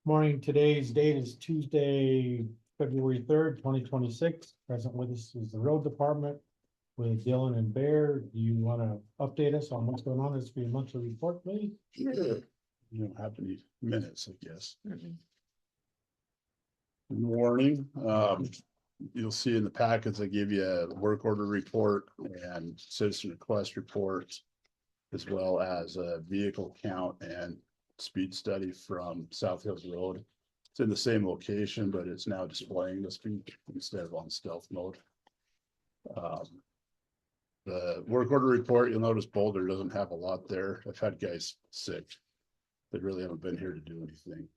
Morning, today's date is Tuesday, February 3rd, 2026. Present with us is the road department with Dylan and Bear. Do you want to update us on what's going on? This will be a monthly report, please. Sure. You don't have any minutes, I guess. Good morning. You'll see in the packets, I give you a work order report and citizen request reports, as well as a vehicle count and speed study from South Hills Road. It's in the same location, but it's now displaying the speed instead of on stealth mode. The work order report, you'll notice Boulder doesn't have a lot there. I've had guys sick. They really haven't been here to do anything.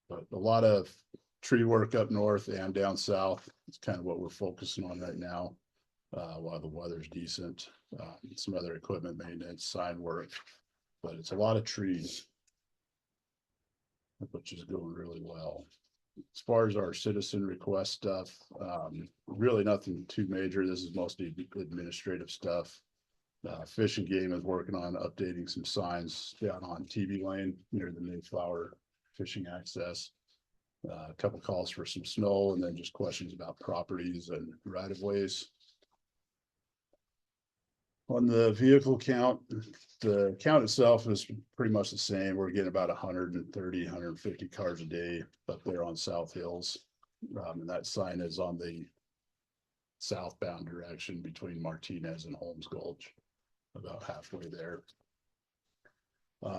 But a lot of tree work up north and down south. It's kind of what we're focusing on right now. While the weather's decent, some other equipment maintenance, sign work, but it's a lot of trees, which is going really well. As far as our citizen request stuff, really nothing too major. This is mostly administrative stuff. Fish and Game is working on updating some signs down on TV Lane near the Mayflower fishing access. A couple calls for some snow, and then just questions about properties and right of ways. On the vehicle count, the count itself is pretty much the same. We're getting about 130, 150 cars a day up there on South Hills. And that sign is on the southbound direction between Martinez and Holmes Gulch, about halfway there.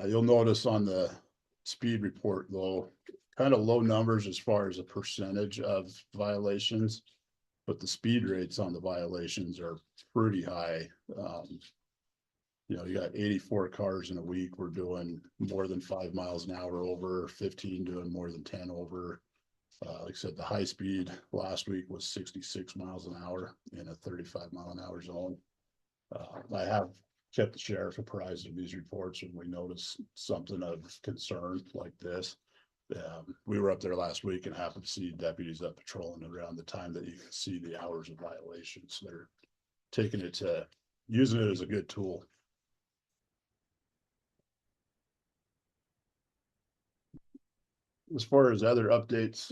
You'll notice on the speed report, though, kind of low numbers as far as a percentage of violations, but the speed rates on the violations are pretty high. You got 84 cars in a week. We're doing more than 5 miles an hour over, 15 doing more than 10 over. Like I said, the high speed last week was 66 miles an hour in a 35 mile an hour zone. I have kept the sheriff apprised of these reports when we notice something of concern like this. We were up there last week and happened to see deputies up patrolling around the time that you can see the hours of violations. They're taking it to using it as a good tool. As far as other updates,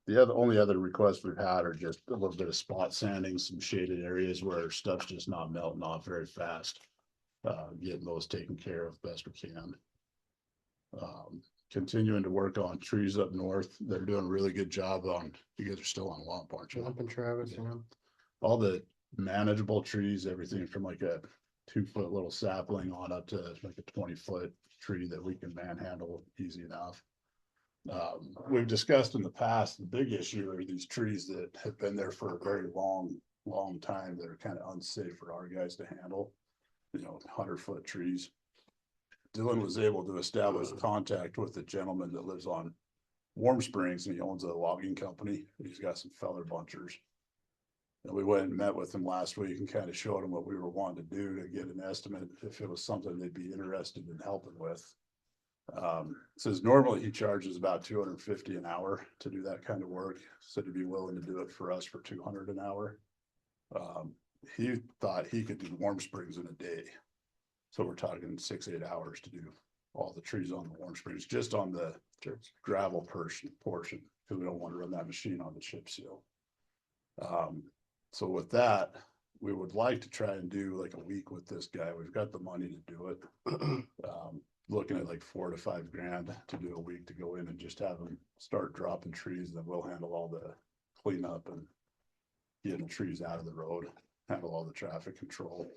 the only other requests we've had are just a little bit of spot sanding, some shaded areas where stuff's just not melting off very fast. Getting those taken care of best we can. Continuing to work on trees up north. They're doing a really good job on, you guys are still on Lump, aren't you? Lump and Travis, yeah. All the manageable trees, everything from like a 2-foot little sapling on up to like a 20-foot tree that we can manhandle easy enough. We've discussed in the past, the big issue are these trees that have been there for a very long time that are kind of unsafe for our guys to handle. 100-foot trees. Dylan was able to establish contact with a gentleman that lives on Warm Springs, and he owns a logging company. He's got some feather bunchers. And we went and met with him last week and kind of showed him what we were wanting to do to get an estimate if it was something they'd be interested in helping with. Says normally he charges about $250 an hour to do that kind of work. Said he'd be willing to do it for us for $200 an hour. He thought he could do Warm Springs in a day. So we're talking 6-8 hours to do all the trees on the Warm Springs, just on the gravel portion, because we don't want to run that machine on the chip seal. So with that, we would like to try and do like a week with this guy. We've got the money to do it. Looking at like $4 to $5 grand to do a week to go in and just have them start dropping trees, and then we'll handle all the cleanup and getting trees out of the road, handle all the traffic control.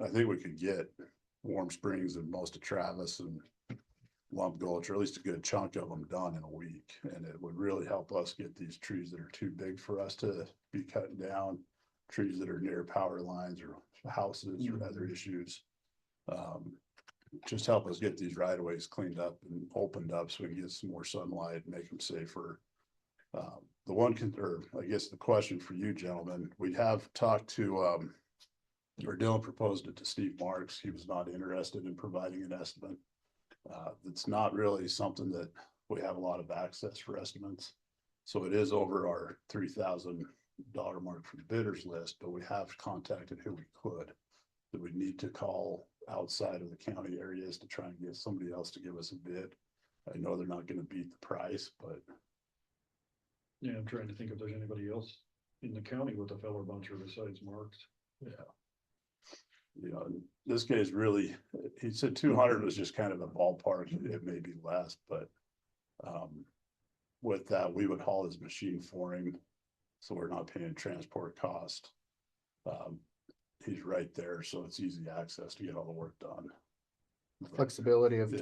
I think we could get Warm Springs and most of Travis and Lump Gulch, or at least a good chunk of them, done in a week. And it would really help us get these trees that are too big for us to be cutting down, trees that are near power lines or houses or other issues. Just help us get these right of ways cleaned up and opened up so we can get some more sunlight and make them safer. I guess the question for you gentlemen, we have talked to or Dylan proposed it to Steve Marks. He was not interested in providing an estimate. It's not really something that we have a lot of access for estimates. So it is over our $3,000 mark for the bidders list, but we have contacted who we could. That we need to call outside of the county areas to try and get somebody else to give us a bid. I know they're not gonna beat the price, but Yeah, I'm trying to think if there's anybody else in the county with a feller buncher besides Mark's. yeah. You know, and this guy's really, he said 200 was just kind of a ballpark, it may be less, but. With that, we would haul his machine for him, so we're not paying transport cost. He's right there, so it's easy access to get all the work done. Flexibility of Yeah.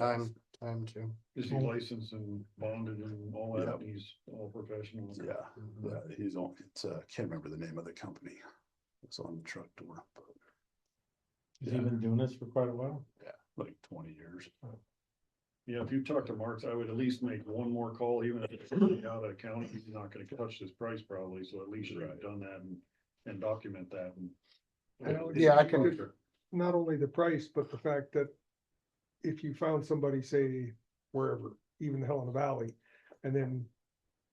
time too. Is he licensed and bonded and all that? Yep. He's all professional. Yeah, yeah, he's on, it's, can't remember the name of the company. It's on the truck door, but Has he been doing this for quite a while? yeah, like 20 years. Yeah, if you talk to Mark's, I would at least make one more call, even if it's out of the county, he's not gonna touch this price probably, so at least you've Right. done that and document that and. Yeah, I can- Not only the price, but the fact that if you found somebody, say, wherever, even the Helena Valley, and then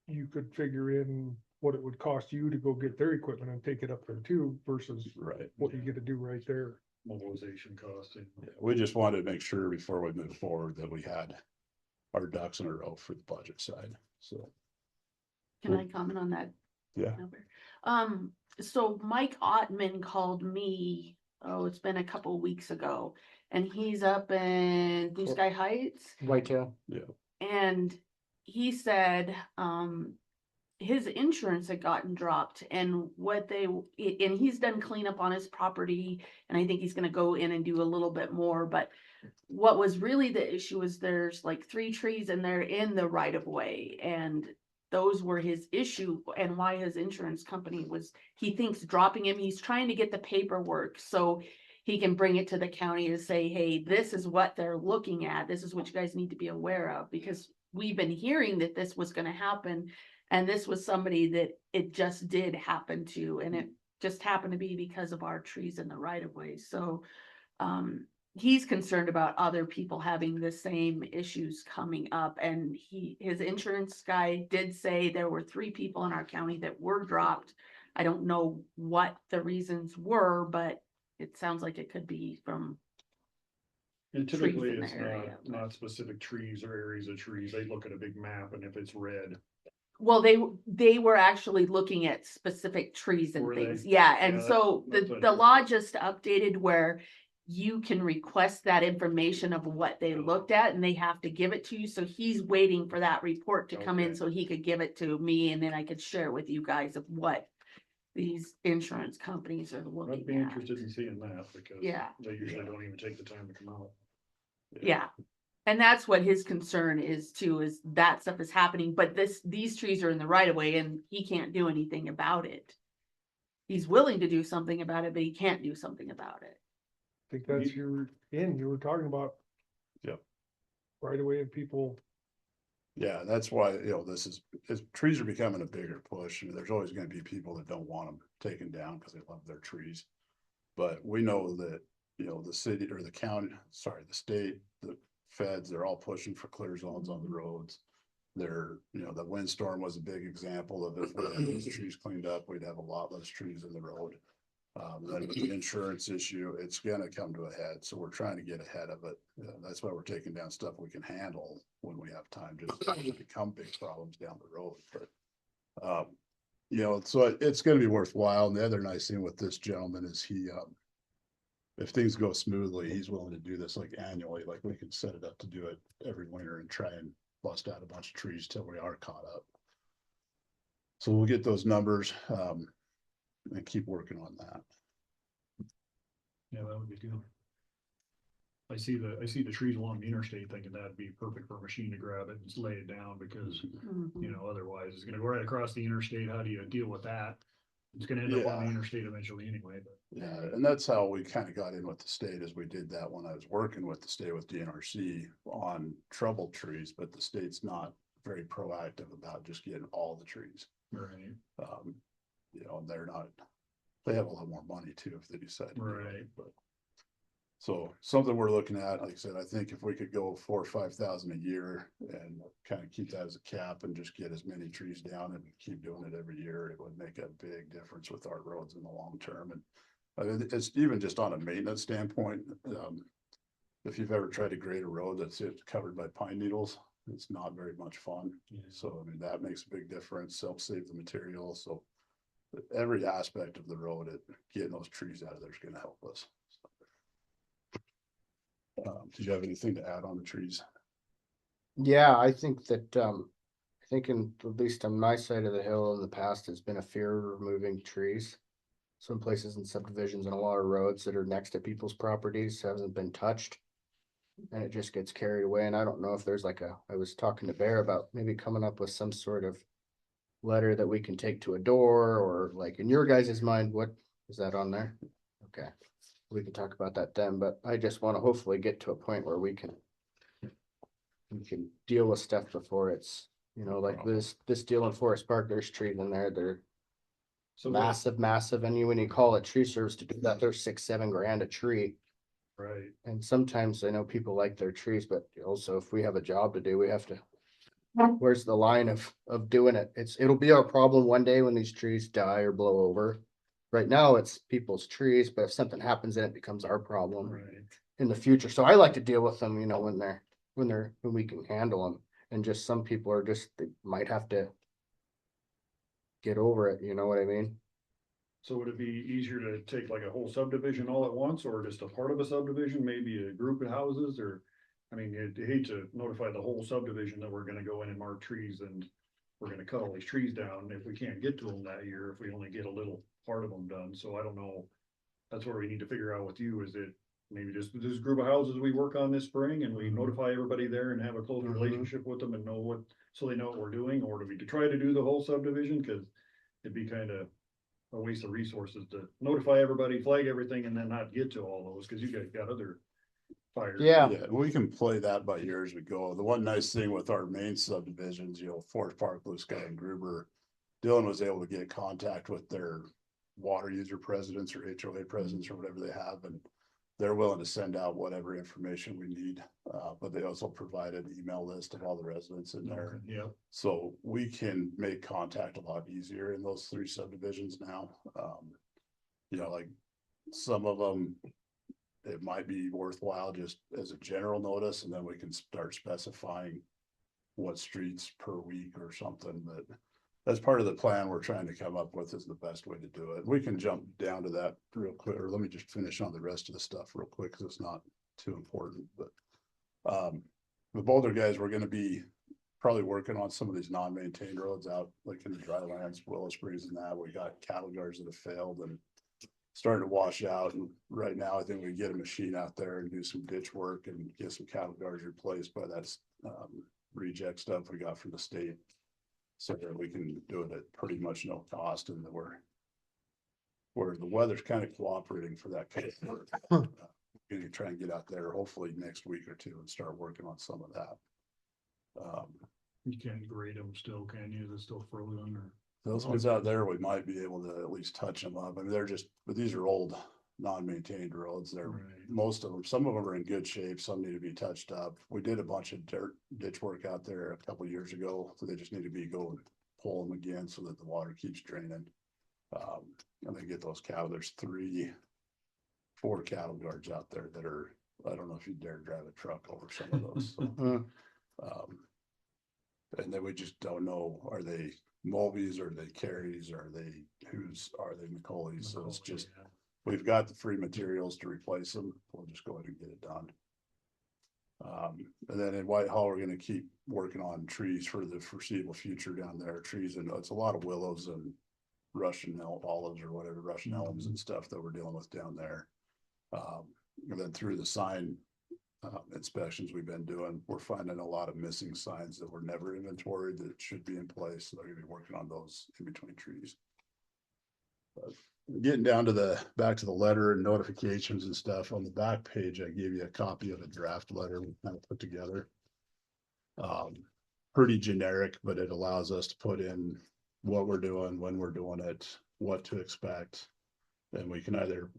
you could figure in what it would cost you to go get their equipment and take it up there too, versus Right. what you get to do right there. Mobilization costs. And Yeah, we just wanted to make sure before we move forward that we had our ducks in a row for the budget side, so. Can I comment on that? Yeah. number? So Mike Ottman called me, oh, it's been a couple weeks ago, and he's up in Blue Sky Heights. Whitetail. And he said, his insurance had gotten dropped and and he's done cleanup on his property. And I think he's gonna go in and do a little bit more, but what was really the issue is there's like 3 trees and they're in the right of way. And those were his issue and why his insurance company was, he thinks dropping him, he's trying to get the paperwork so he can bring it to the county to say, hey, this is what they're looking at. This is what you guys need to be aware of, because we've been hearing that this was gonna happen. And this was somebody that it just did happen to, and it just happened to be because of our trees in the right of way. So, he's concerned about other people having the same issues coming up. And his insurance guy did say there were 3 people in our county that were dropped. I don't know what the reasons were, but it sounds like it could be from, And typically in the it's area, not specific trees or areas of trees. They look at a big map and if it's red. well, they were actually looking at specific trees and Were they? things. Yeah, and Yeah, so that's the what I- law just updated where you can request that information of what they looked at and they have to give it to you. So he's waiting for that report to come in Okay. so he could give it to me and then I could share with you guys of what these insurance companies are I'd looking be at. interested in seeing that because Yeah. they usually don't even take the time to come out. Yeah. And that's what his concern is too, is that stuff is happening, but these trees are in the right of way and he can't do anything about it. He's willing to do something about it, but he can't do something about it. I think that's you were talking about. Yep. Right away, and people, Yeah, that's why, you know, trees are becoming a bigger push. I mean, there's always gonna be people that don't want them taken down because they love their trees. But we know that, you know, the city or the county, sorry, the state, the feds, they're all pushing for clear zones on the roads. They're, you know, the windstorm was a big example of if we had those trees cleaned up, we'd have a lot less trees in the road. Then with the insurance issue, it's gonna come to a head, so we're trying to get ahead of it. That's why we're taking down stuff we can handle when we have time, just to become big problems down the road, but. You know, so it's gonna be worthwhile, and the other nice thing with this gentleman is he, if things go smoothly, he's willing to do this like annually, like we can set it up to do it every winter and try and bust out a bunch of trees till we are caught up. So we'll get those numbers, and keep working on that. Yeah, that would be good. I see the trees along the interstate thinking that'd be perfect for a machine to grab it and just lay it down because, you know, otherwise it's gonna go right across the interstate. How do you deal with that? It's gonna end up on the Yeah. interstate eventually anyway, but. Yeah, and that's how we kind of got in with the state, is we did that when I was working with the state with DNRC on troubled trees, but the state's not very proactive about just getting all the trees. Right. You know, they have a lot more money too if they decide to do it, Right. but. So something we're looking at, like I said, I think if we could go 4,000 or 5,000 a year and kind of keep that as a cap and just get as many trees down and keep doing it every year, it would make a big difference with our roads in the long term. And it's even just on a maintenance standpoint, if you've ever tried to grade a road that's covered by pine needles, it's not very much fun. So, I mean, that makes a big difference, helps save the material, so. Every aspect of the road, getting those trees out of there is gonna help us. Did you have anything to add on the trees? Yeah, I think that, I think at least on my side of the hill in the past, has been a fear of removing trees. Some places in subdivisions and a lot of roads that are next to people's properties hasn't been touched. And it just gets carried away, and I don't know if there's like I was talking to Bear about maybe coming up with some sort of letter that we can take to a door, or like in your guys' mind, what is that on there? Okay, we can talk about that then, but I just want to hopefully get to a point where we can deal with stuff before it's, like this deal in Forest Park, there's trees in there, they're So massive, and when you call it tree service to do that, they're $6-7 grand a tree. right, And sometimes I know people like their trees, but also if we have a job to do, we have to. Where's the line of doing it? It'll be our problem one day when these trees die or blow over. Right now, it's people's trees, but if something happens, then it becomes our problem right. in the future. So I like to deal with them, when we can handle them. And just some people are they might have to get over it, you know what I mean? So would it be easier to take like a whole subdivision all at once, or just a part of a subdivision, maybe a group of houses, or? I mean, you'd hate to notify the whole subdivision that we're gonna go in and mark trees and we're gonna cut all these trees down if we can't get to them that year, if we only get a little part of them done, so I don't know. That's where we need to figure out with you, is it maybe just this group of houses we work on this spring and we notify everybody there and have a close relationship with them and know what, so they know what we're doing, or do we try to do the whole subdivision? Cause it'd be kind of a waste of resources to notify everybody, flag everything, and then not get to all those, cause you guys got other fires. Yeah. Yeah, we can play that by ear as we go. The one nice thing with our main subdivisions, Forest Park, Blue Sky and Gruber, Dylan was able to get contact with their water user presidents or HOA presidents or whatever they have, and they're willing to send out whatever information we need. But they also provide an email list of all the residents in there. Yeah, So we can make contact a lot easier in those 3 subdivisions now. Like some of them, it might be worthwhile just as a general notice, and then we can start specifying what streets per week or something. But that's part of the plan we're trying to come up with, is the best way to do it. We can jump down to that real quick, or let me just finish on the rest of the stuff real quick, because it's not too important. But the Boulder guys, we're gonna be probably working on some of these non-maintained roads out like in the drylands, Willow Springs and that. We got cattle guards that have failed and starting to wash out, and right now I think we get a machine out there and do some ditch work and get some cattle guards replaced by that reject stuff we got from the state, so that we can do it at pretty much no cost, and that where the weather's kind of cooperating for that kind of work. Gonna try and get out there hopefully next week or 2 and start working on some of that. you can't grade them still, can you? Is it still frozen, or? Those ones out there, we might be able to at least touch them up. I mean, but these are old, non-maintained roads. They're Right. most of them, some of them are in good shape, some need to be touched up. We did a bunch of ditch work out there a couple years ago, so they just need to go and pull them again so that the water keeps draining. And they get those cattle. There's 4 cattle guards out there that are, I don't know if you dare drive a truck over some of those. So, and then we just don't know, are they Mulvies, or are they Carries, or are they McCauley's? So it's just, we've got the free materials to replace them. We'll just go ahead and get it done. And then in Whitehall, we're gonna keep working on trees for the foreseeable future down there. Trees, and it's a lot of willows and Russian olives or whatever, Russian elms and stuff that we're dealing with down there. And then through the sign inspections we've been doing, we're finding a lot of missing signs that were never inventoried that should be in place. So they're gonna be working on those in between trees. But getting down to back to the letter and notifications and stuff, on the back page, I gave you a copy of a draft letter we kind of put together. Pretty generic, but it allows us to put in what we're doing, when we're doing it, what to expect. Then we can either,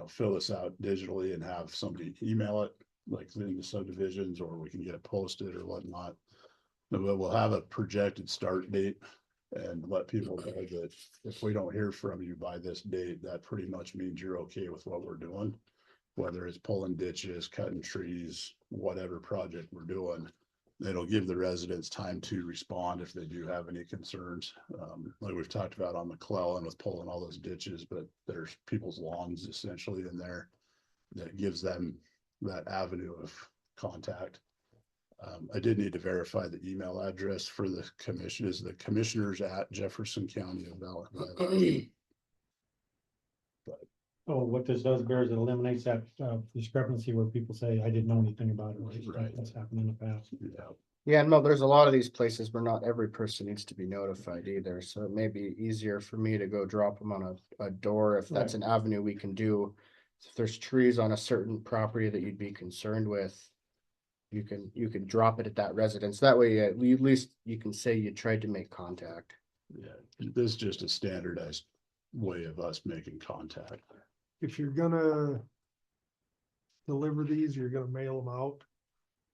fill this out digitally and have somebody email it, like in the subdivisions, or we can get it posted or whatnot. But we'll have a projected start date and let people know that if we don't hear from you by this date, that pretty much means you're okay with what we're doing. whether it's pulling ditches, cutting trees, whatever project we're doing. It'll give the residents time to respond if they do have any concerns. Like we've talked about on McClellan with pulling all those ditches, but there's people's lawns essentially in there that gives them that avenue of contact. I did need to verify the email address for the commission is the commissioners at Jefferson County of Valley. Oh, what this does, Bear, is it eliminates that discrepancy where people say, I didn't know anything about it. Right. That's happened in the past. Yeah, Yeah, no, there's a lot of these places where not every person needs to be notified either, so it may be easier for me to go drop them on a door if that's an avenue we can do. If there's trees on a certain property that you'd be concerned with, you can drop it at that residence. That way, at least you can say you tried to make contact. yeah. This is just a standardized way of us making contact. If you're gonna deliver these, you're gonna mail them out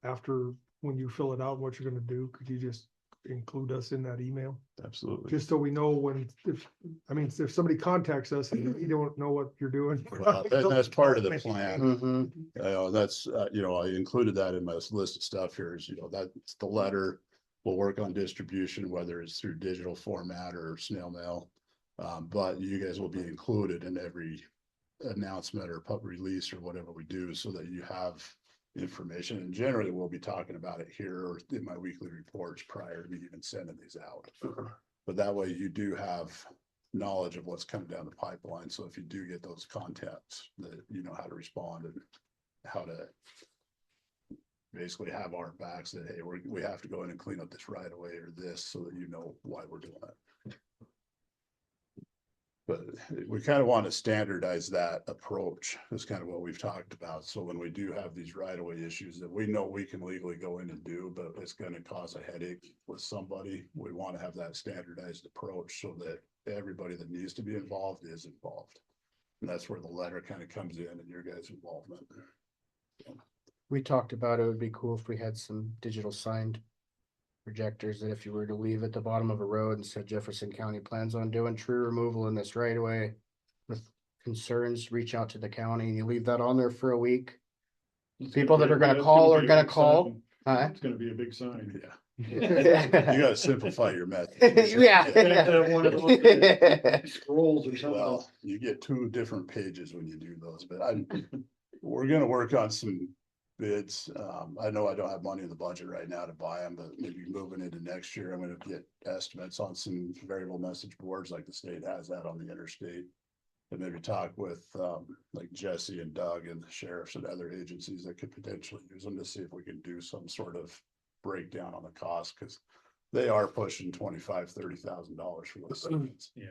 after, when you fill it out, what you're gonna do, could you just include us in that email? Absolutely. Just so we know when, if somebody contacts us and we don't know what you're doing. Well, that's part of the plan. Mhm. That's, I included that in my list of stuff here is, that's the letter. We'll work on distribution, whether it's through digital format or snail mail. But you guys will be included in every announcement or pub release or whatever we do so that you have information. And generally we'll be talking about it here or in my weekly reports prior to me even sending these out. But that way you do have knowledge of what's coming down the pipeline. So if you do get those contacts, that you know how to respond and how to basically have our backs that, hey, we have to go in and clean up this right away or this so that you know why we're doing it. But we kind of want to standardize that approach. That's kind of what we've talked about. So when we do have these right of way issues that we know we can legally go in and do, but it's going to cause a headache with somebody, we want to have that standardized approach so that everybody that needs to be involved is involved. And that's where the letter kind of comes in and your guys' involvement. We talked about it would be cool if we had some digital signed projectors that if you were to leave at the bottom of a road and said Jefferson County plans on doing tree removal in this right away with concerns, reach out to the county and you leave that on there for a week. People that are gonna call are gonna call. It's gonna be a big sign. Yeah. Yeah. You gotta simplify your method. One of those scrolls or something. Well, you get 2 different pages when you do those, but we're gonna work on some bids. I know I don't have money in the budget right now to buy them, but maybe moving into next year, I'm gonna get estimates on some variable message boards like the state has that on the interstate. And maybe talk with like Jesse and Doug and the sheriffs and other agencies that could potentially use them to see if we can do some sort of breakdown on the cost, because they are pushing $25,000-$30,000 for those things. Yeah.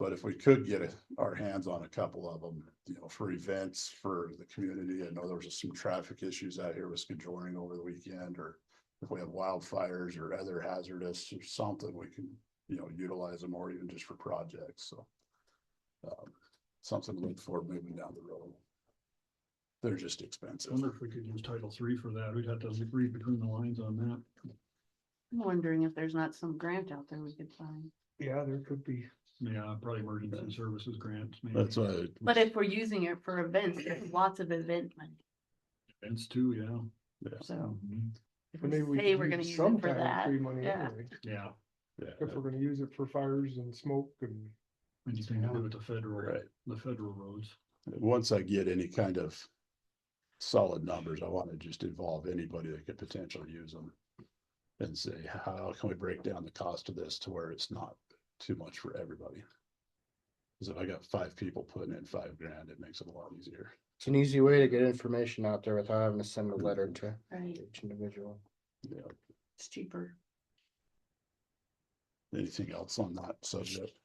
But if we could get our hands on a couple of them, for events for the community. I know there was some traffic issues out here with scheduling over the weekend, or if we have wildfires or other hazardous or something, we can, utilize them, or even just for projects. So something to look for moving down the road. They're just I expensive. wonder if we could use Title III for that. We'd have to read between the lines on that. I'm wondering if there's not some grant out there we could find. Yeah, there could be. Yeah, probably emergency services grants. Maybe. That's why. But if we're using it for events, there's lots of event money. Events too, yeah. So if But we maybe we say could we're gonna use use some it for kind of that, free money yeah. anyway. Yeah. If we're gonna use it for fires and smoke and. Anything to do with the federal, Right. the federal roads. Once I get any kind of solid numbers, I want to just involve anybody that could potentially use them. And say, how can we break down the cost of this to where it's not too much for everybody? Because if I got 5 people putting in $5,000, it makes it a lot easier. It's an easy way to get information out there without having to send a letter to right, each individual. Yeah. it's cheaper. Anything else on that subject?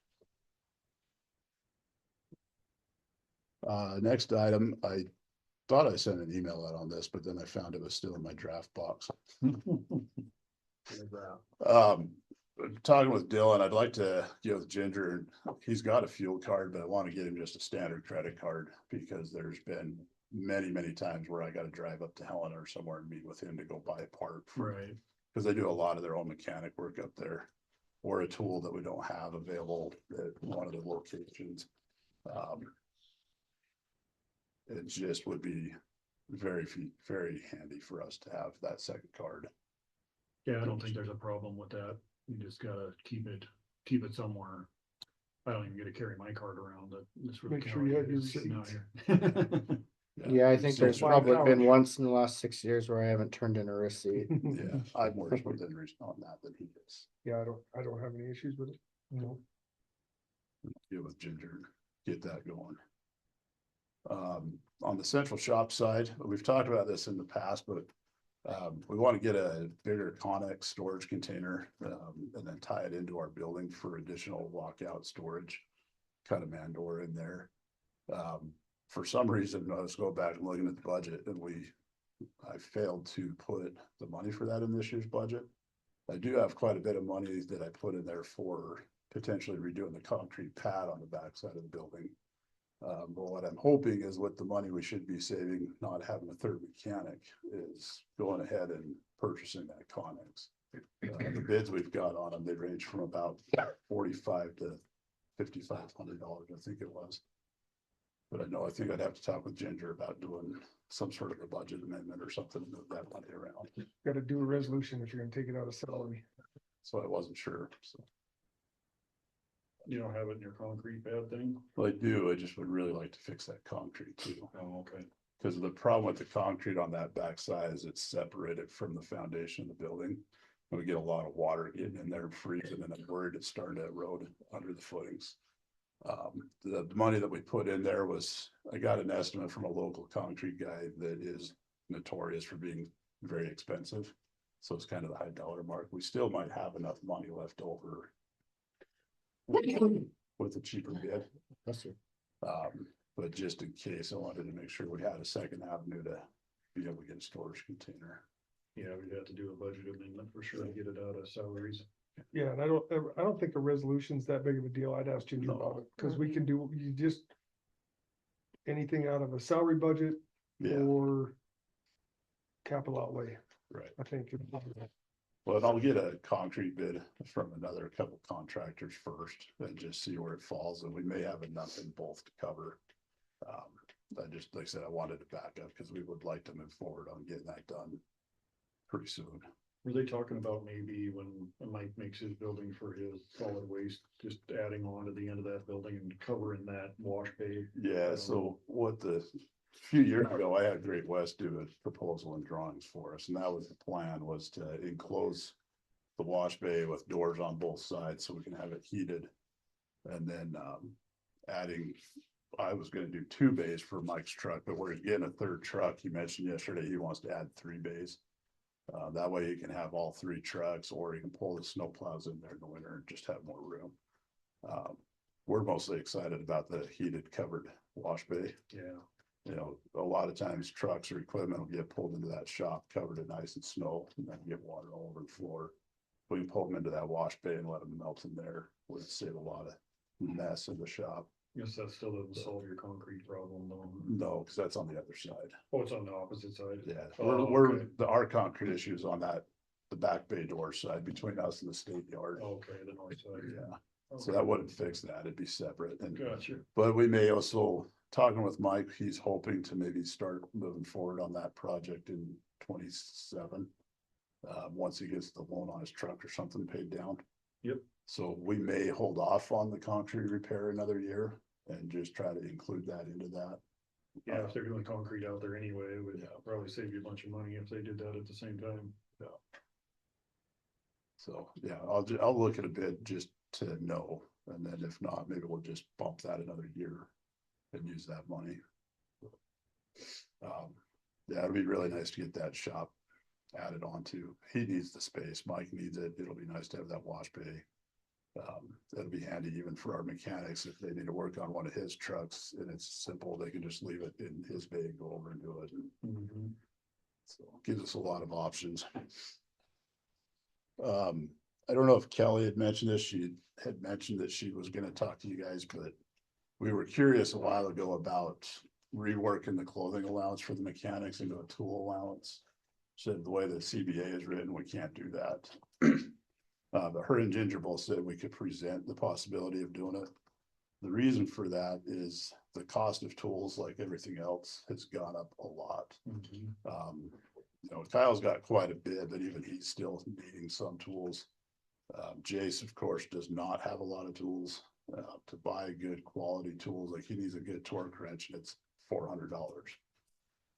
Next item, I thought I sent an email out on this, but then I found it was still in my draft box. Talking with Dylan, I'd like to give Ginger, he's got a fuel card, but I want to get him just a standard credit card, because there's been many times where I got to drive up to Helena or somewhere and meet with him to go buy a part. Right. Because they do a lot of their own mechanic work up there, or a tool that we don't have available at one of the locations. it just would be very handy for us to have that second card. Yeah, I don't think there's a problem with that. You just gotta keep it somewhere. I don't even get to carry my card around, but this. Make sure you have your sitting out receipts. here. Yeah, I think So there's far, probably been couch. once in the last 6 years where I haven't turned in a receipt. Yeah, I'm more within reason on that than he is. Yeah, I don't have any issues with it. No. Get with Ginger, and get that going. On the central shop side, we've talked about this in the past, but we want to get a bigger Connex storage container, and then tie it into our building for additional walkout storage. Kind of man door in there. For some reason, I was going back and looking at the budget and I failed to put the money for that in this year's budget. I do have quite a bit of money that I put in there for potentially redoing the concrete pad on the backside of the building. But what I'm hoping is with the money we should be saving, not having a third mechanic, is going ahead and purchasing that Connex. The bids we've got on them, they range from about $4,500 to $5,500, I think it was. But I think I'd have to talk with Ginger about doing some sort of a budget amendment or something to move that money around. Gotta do a resolution if you're gonna take it out of salary. So I wasn't sure, so. You don't have it in your concrete pad thing? Well, I do, I just would really like to fix that concrete too. Oh, okay. Because the problem with the concrete on that backside is it's separated from the foundation of the building. And we get a lot of water getting in there and freezing, and I'm worried it's starting to erode under the footings. The money that we put in there was, I got an estimate from a local concrete guy that is notorious for being very expensive. So it's kind of the high dollar mark. We still might have enough money left over with a cheaper bid. Yes, sir. But just in case, I wanted to make sure we had a second avenue to be able to get a storage container. Yeah, we'd have to do a budget amendment for sure to get it out of salaries. Yeah, and I don't think a resolution's that big of a deal. I'd ask Ginger about it, cause we can do, you just. Anything out of a salary budget Yeah, or capital outlay, right. I think. Well, I'll get a concrete bid from another couple contractors first and just see where it falls, and we may have enough in both to cover. I just, like I said, I wanted to back up because we would like to move forward on getting that done pretty soon. Were they talking about maybe when Mike makes his building for his solid waste, just adding on to the end of that building and covering that wash bay? Yeah, so a few years ago, I had Great West do a proposal and drawings for us, and that was the plan, was to enclose the wash bay with doors on both sides so we can have it heated. And then I was gonna do 2 bays for Mike's truck, but we're getting a third truck. He mentioned yesterday he wants to add 3 bays. That way you can have all 3 trucks, or you can pull the snow plows in there in the winter and just have more room. We're mostly excited about the heated covered wash bay. Yeah. You know, a lot of times trucks or equipment will get pulled into that shop covered in ice and snow and then get water all over the floor. We can pull them into that wash bay and let them melt in there. Would save a lot of mess in the shop. Guess that still doesn't solve your concrete problem though. No, because that's on the other side. Oh, it's on the opposite side. Yeah, Oh, okay. our concrete issue is on the back bay door side between us and the state yard. Okay, the north side. Yeah, so Okay. that wouldn't fix that. It'd be separate. And Gotcha. but we may also, talking with Mike, he's hoping to maybe start moving forward on that project in 27. Once he gets the loan on his truck or something paid down. Yep. So we may hold off on the concrete repair another year and just try to include that into that. Yeah, if they're doing concrete out there anyway, it would Yeah. probably save you a bunch of money if they did that at the same time. So, yeah, I'll look at a bid just to know, and then if not, maybe we'll just bump that another year and use that money. Yeah, it'd be really nice to get that shop added on to. He needs the space, Mike needs it, it'll be nice to have that wash bay. That'll be handy even for our mechanics if they need to work on one of his trucks and it's simple, they can just leave it in his bay and go over and do it. And so it gives us a lot of options. I don't know if Kelly had mentioned this, she had mentioned that she was gonna talk to you guys, but we were curious a while ago about reworking the clothing allowance for the mechanics into a tool allowance. Said the way the CBA is written, we can't do that. But her and Ginger both said we could present the possibility of doing it. The reason for that is the cost of tools, like everything else, has gone up a lot. You know, Kyle's got quite a bit, but even he's still needing some tools. Jace, of course, does not have a lot of tools. To buy good quality tools, like he needs a good torque wrench and it's $400.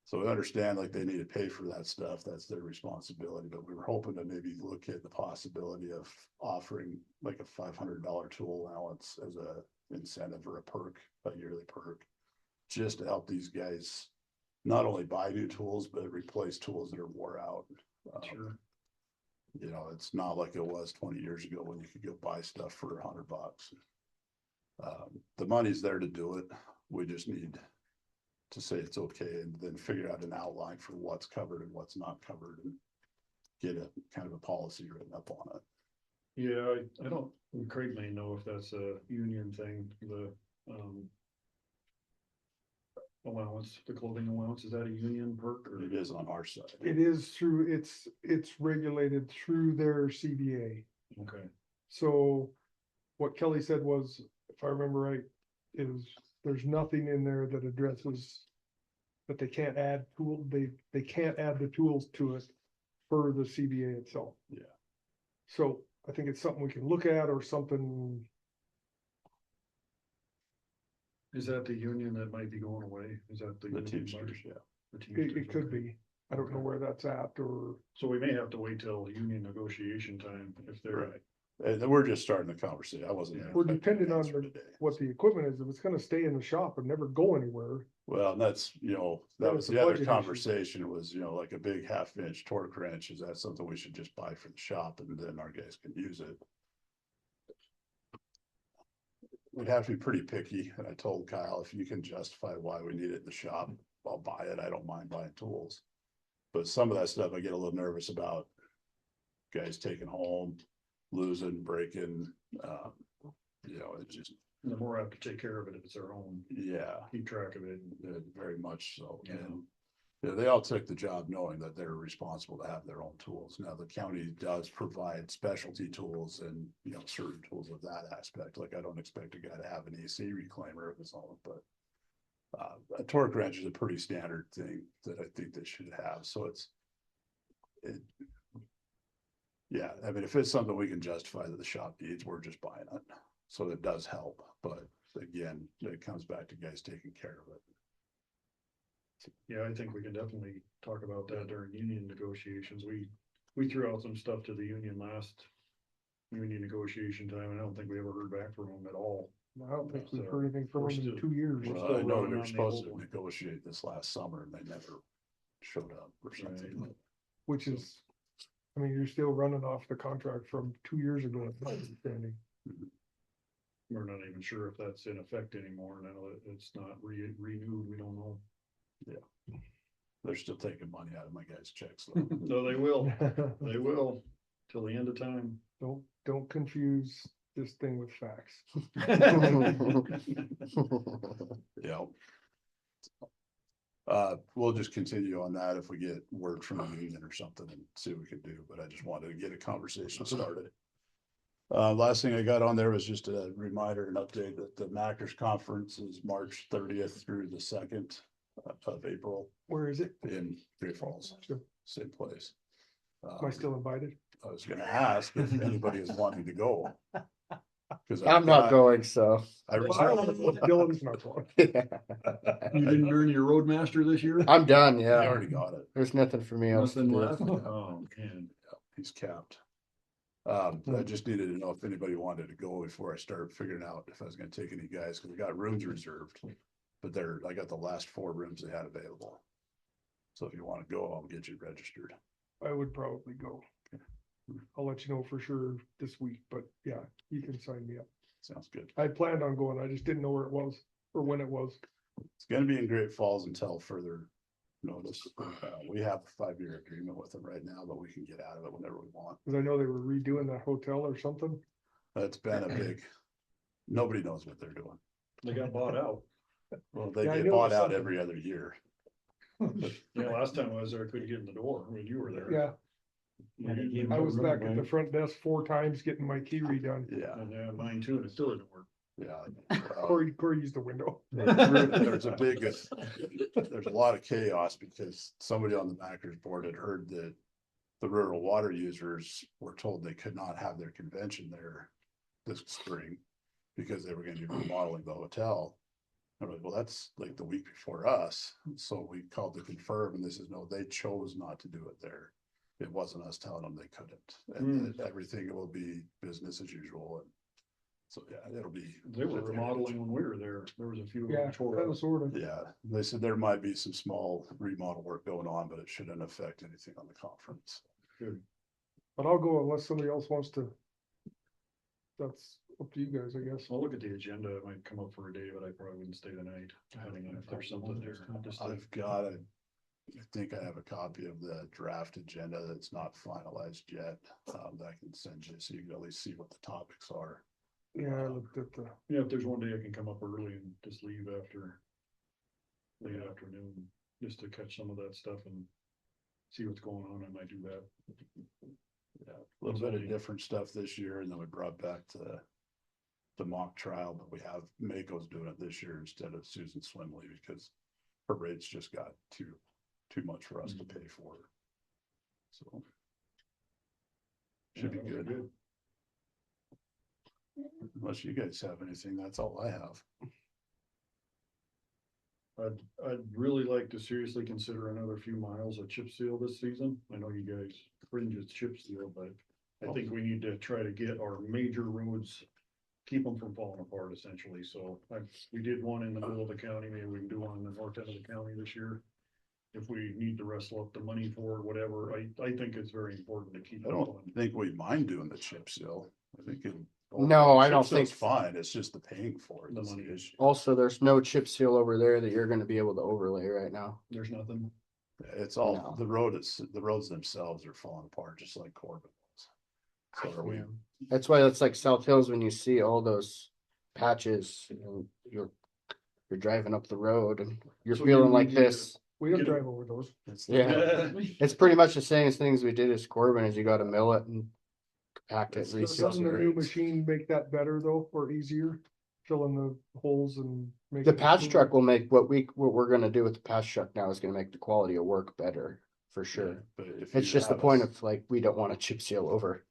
So we understand like they need to pay for that stuff. That's their responsibility, but we were hoping to maybe look at the possibility of offering like a $500 tool allowance as a incentive or a perk, a yearly perk, just to help these guys not only buy new tools, but replace tools that are wore out. Sure. You know, it's not like it was 20 years ago when you could go buy stuff for $100. The money's there to do it. We just need to say it's okay and then figure out an outline for what's covered and what's not covered and get a kind of a policy written up on it. Yeah, I don't, Craig may know if that's a union thing, the, allowance, the clothing allowance, is that a union perk or? It is on our side. It is through, it's regulated through their CBA. Okay, So what Kelly said was, if I remember right, is there's nothing in there that addresses that they can't add they can't add the tools to it for the CBA itself. Yeah. So I think it's something we can look at or something. is that the union that might be going away? Is that the? The union Teamsters, march? yeah. The It Teamsters, could okay. be. I don't know where that's at or. So we may have to wait till union negotiation time if they're. Right. And then we're just starting the conversation. I wasn't. We're expecting an depending on answer today. what the equipment is. If it's gonna stay in the shop and never go anywhere. Well, and that's, you know, that Then was it's a the other budget issue. conversation was, you know, like a big 1/2 inch torque wrench. Is that something we should just buy from the shop and then our guys can use it? We'd have to be pretty picky. And I told Kyle, if you can justify why we need it in the shop, I'll buy it. I don't mind buying tools. But some of that stuff I get a little nervous about. Guys taking home, losing, breaking, you know, it just, The more I have to take care of it if it's their own, yeah. keep track of it. Very much so. Yeah. And yeah, they all took the job knowing that they're responsible to have their own tools. Now, the county does provide specialty tools and, you know, certain tools of that aspect. Like I don't expect a guy to have an AC reclaimer of his own, but a torque wrench is a pretty standard thing that I think they should have. So yeah, I mean, if it's something we can justify that the shop needs, we're just buying it. So it does help, but again, it comes back to guys taking care of it. Yeah, I think we can definitely talk about that during union negotiations. We threw out some stuff to the union last union negotiation time, and I don't think we ever heard back from them at all. I don't think we've So, heard anything from we're them in still- 2 years. we're Well, still I know running they on were the supposed old to one. negotiate this last summer and they never showed up or something. Which is, I mean, you're still running off the contract from 2 years ago, it's my understanding. We're not even sure if that's in effect anymore now that it's not renewed. We don't know. They're still taking money out of my guys' checks. though. No, they will. They will till the end of time. Don't confuse this thing with facts. Yeah. We'll just continue on that if we get word from the union or something and see what we can do, but I just wanted to get a conversation started. Last thing I got on there was just a reminder and update that the Macers Conference is March 30th through the 2nd of April Where is it? in Great Falls, Am same place. I still invited? I was gonna ask if anybody is wanting to go. 'Cause I'm not going, so. I Dylan's not going. You didn't earn your roadmaster this year? I'm done, I yeah. already got it. There's nothing for me else to Nothing do. left? Oh, man. He's capped. I just needed to know if anybody wanted to go before I started figuring out if I was gonna take any guys, cause we got rooms reserved. But I got the last 4 rooms they had available. So if you wanna go, I'll get you registered. I would probably go. I'll let you know for sure this week, but yeah, you can sign me up. Sounds good. I planned on going, I just didn't know where it was or when it was. It's gonna be in Great Falls until further notice. We have a 5-year agreement with them right now, but we can get out of it whenever we want. Cause I know they were redoing that hotel or something. It's been a big, nobody knows what they're doing. They got bought out. Well, they Yeah, I get knew it bought was out something. every other year. Yeah, last time I was there, I couldn't get in the door when you were there. Yeah, And I was back at the front desk 4 times getting my key redone. Yeah. yeah, mine too, and it still didn't work. Yeah. Corey used the window. There's a lot of chaos because somebody on the backers board had heard that the rural water users were told they could not have their convention there this spring because they were gonna be remodeling the hotel. I'm like, well, that's like the week before us. So we called to confirm and they said, no, they chose not to do it there. It wasn't us telling them they couldn't. And that everything will be business as usual. And so, yeah, it'll be. They were remodeling when we were there. There was a few. Yeah, kind of, sort of. Yeah, they said there might be some small remodel work going on, but it shouldn't affect anything on the conference. Good. But I'll go unless somebody else wants to. That's up to you guys, I guess. I'll look at the agenda. It might come up for a day, but I probably wouldn't stay the night, depending on if there's something there. Just I've got I think I have a copy of the draft agenda that's not finalized yet, that I can send you so you can at least see what the topics are. Yeah, I looked at the, yeah, if there's one day I can come up early and just leave after late afternoon, just to catch some of that stuff and see what's going on, I might do that. Yeah, a little bit of different stuff this year, and then we brought back the mock trial, but we have Mako's doing it this year instead of Susan Swimley because her rates just got too much for us to pay for. So. Should be Yeah, that'll good. Unless you guys have anything, that's all I have. I'd really like to seriously consider another few miles of chip seal this season. I know you guys fringe at chip seal, but I think we need to try to get our major roads, keep them from falling apart essentially. So we did one in the middle of the county, maybe we can do one in the north end of the county this year. If we need to wrestle up the money for it, whatever, I think it's very important to keep. I don't think we mind doing the chip seal. I think it. No, I chip don't seal's think- fine. It's just the paying for it. The That's money. the issue. Also, there's no chip seal over there that you're gonna be able to overlay right now. There's nothing. It's all, No. the roads themselves are falling apart, just like Corbin was. So are we, Yeah. That's why it's like South Hills when you see all those patches, you know, you're driving up the road and you're So feeling you like need to- this. we don't Get it. drive over those. it's. Yeah. It's pretty much the same things we did as Corbin, is you gotta mill it and compact it, It's- reseal Doesn't the new it. machine make that better though, or easier? Fill in the holes and make. The it patch smoother? truck will make what we're gonna do with the patch truck now is gonna make the quality of work better, for sure. But if It's you just the have point a- of like, we don't wanna chip seal over.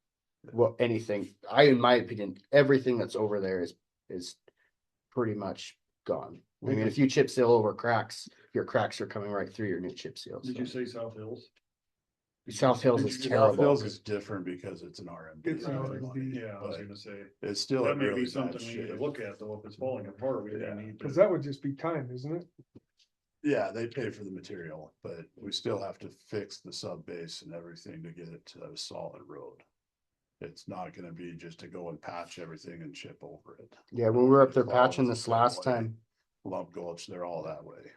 Well, anything, in my opinion, everything that's over there is pretty much gone. I mean, if you chip seal over cracks, your cracks are coming right through your new chip seal. Did you say South Hills? South Hills Did is you- South terrible. Hills is different because it's an RMD. It's an RMD. Yeah, I was But gonna say, it's still that in may really be bad something we need to shape. look at though, if it's falling apart, we Yeah. need Cause to. that would just be time, isn't it? Yeah, they pay for the material, but we still have to fix the sub base and everything to get it to a solid road. It's not gonna be just to go and patch everything and chip over it. Yeah, when we were up there It follows patching the this same last way. time, Lump Gulch, they're all that way.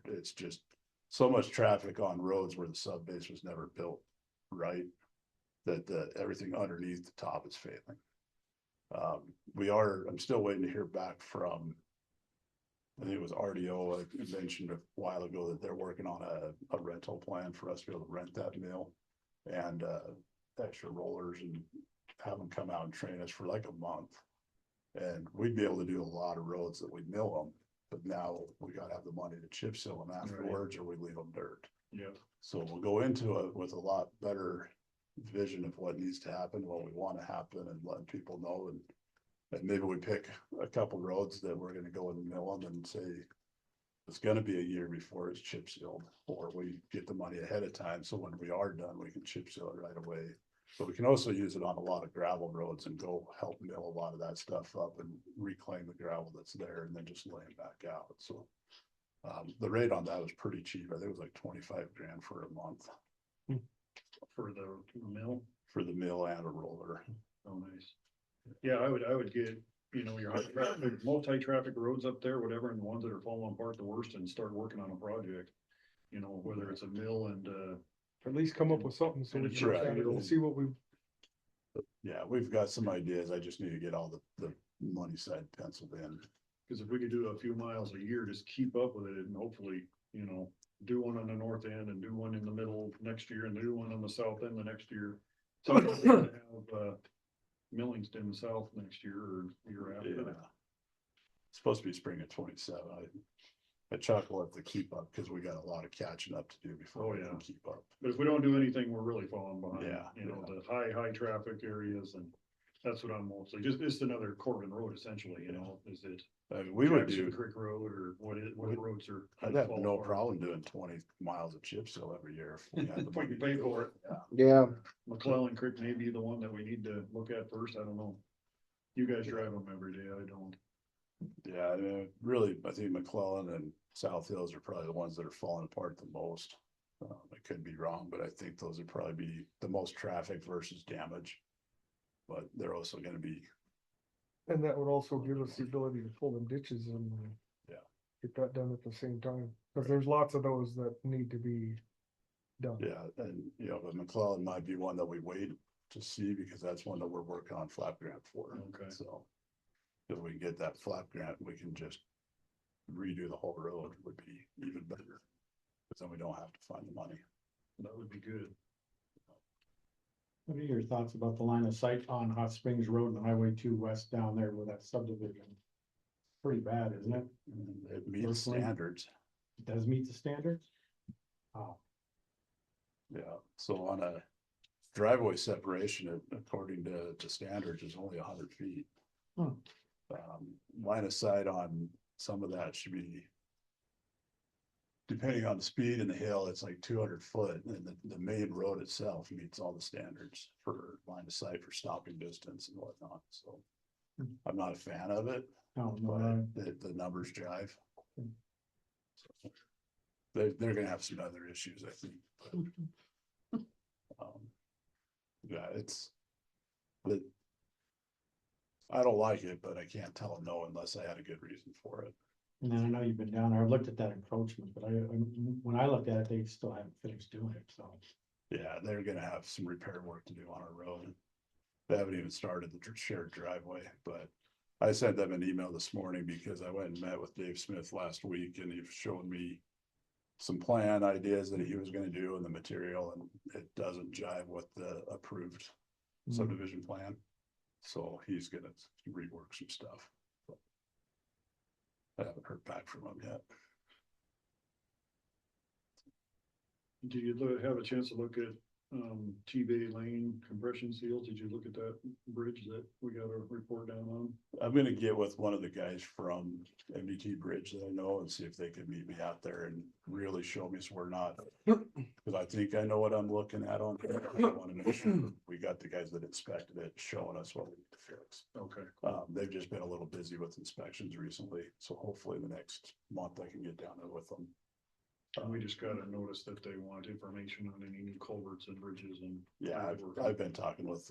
It's just so much traffic on roads where the sub base was never built right. That everything underneath the top is failing. I'm still waiting to hear back from. I think it was RDO, I mentioned a while ago that they're working on a rental plan for us to be able to rent that mill. And extra rollers and have them come out and train us for like a month. And we'd be able to do a lot of roads that we mill them, but now we gotta have the money to chip seal them afterwards, or we leave them dirt. Yeah, So we'll go into it with a lot better vision of what needs to happen, what we want to happen, and letting people know. And maybe we pick a couple roads that we're gonna go and mill them and say it's gonna be a year before it's chip sealed, or we get the money ahead of time, so when we are done, we can chip seal it right away. But we can also use it on a lot of gravel roads and go help mill a lot of that stuff up and reclaim the gravel that's there and then just lay it back out, so. The rate on that was pretty cheap. I think it was like 25 grand for a month for the mill. for the mill and a roller. Oh, nice. Yeah, I would get, your high traffic, multi-traffic roads up there, whatever, and the ones that are falling apart the worst and start working on a project. Whether it's a mill and, At least come up with something so we And can look it's at it right. and see what we, Yeah, we've got some ideas. I just need to get all the money side penciled in. cause if we could do a few miles a year, just keep up with it and hopefully, do one on the north end and do one in the middle next year and do one on the south end the next year. So we're gonna have, Millings in the south next year or year after. Yeah. supposed to be spring of 27. I chuckle at the keep up because we got a lot of catching up to do before Oh, we yeah. can keep up. But if we don't do anything, we're really falling behind. Yeah, You know, yeah. the high traffic areas, and that's what I'm mostly, just another Corbin Road essentially, you know, is it I mean, we would Jackson do, Creek Road or what we- roads are. I'd have fall no apart. problem doing 20 miles of chip seal every year. If we had the If we money can to pay do for it. Yeah. Yeah, McClellan Creek may be the one that we need to look at first, I don't know. You guys drive them every day, I don't. Yeah, I mean, really, I think McClellan and South Hills are probably the ones that are falling apart the most. I could be wrong, but I think those would probably be the most traffic versus damage. But they're also gonna be, And that would also give us the ability to pull the ditches and. Yeah. Get that done at the same time, cause there's lots of those that need to be done. yeah, and you know, but McClellan might be one that we wait to see because that's one that we're working on flap grant for. Okay. So. If we get that flap grant, we can just redo the whole road would be even better. Cause then we don't have to find the money. That would be good. What are your thoughts about the line of sight on Hot Springs Road and Highway 2 west down there with that subdivision? Pretty bad, isn't it? It meets Personally, standards. It does meet the standards? Oh, Yeah, so on a driveway separation, according to standards, is only 100 feet. Hmm. Line of sight on some of that should be. Depending on the speed and the hill, it's like 200 foot, and the main road itself meets all the standards for line of sight for stopping distance and whatnot, so. Hmm. I'm not a fan of it, no, but the numbers jive. Hmm. So, they're gonna have some other issues, I think, but. Yeah, it's. I don't like it, but I can't tell them no unless I had a good reason for it. And then I know you've been down there, I've looked at that encroachment, but when I looked at it, they still haven't finished doing it, so. Yeah, they're gonna have some repair work to do on our road. They haven't even started the shared driveway, but I sent them an email this morning because I went and met with Dave Smith last week and he was showing me some plan ideas that he was gonna do in the material, and it doesn't jive with the approved subdivision plan. So he's gonna rework some stuff. But I haven't heard back from him yet. Did you have a chance to look at, T-Bay Lane compression seal? Did you look at that bridge that we got a report down on? I'm gonna get with one of the guys from MDT Bridge that I know and see if they could meet me out there and really show me so we're not. Cause I think I know what I'm looking at on there. I wanna make sure we got the guys that inspected it showing us what we need to fix. Okay. They've just been a little busy with inspections recently, so hopefully the next month I can get down there with them. And we just got a notice that they want information on any new culverts and bridges and. Yeah, I've been talking with,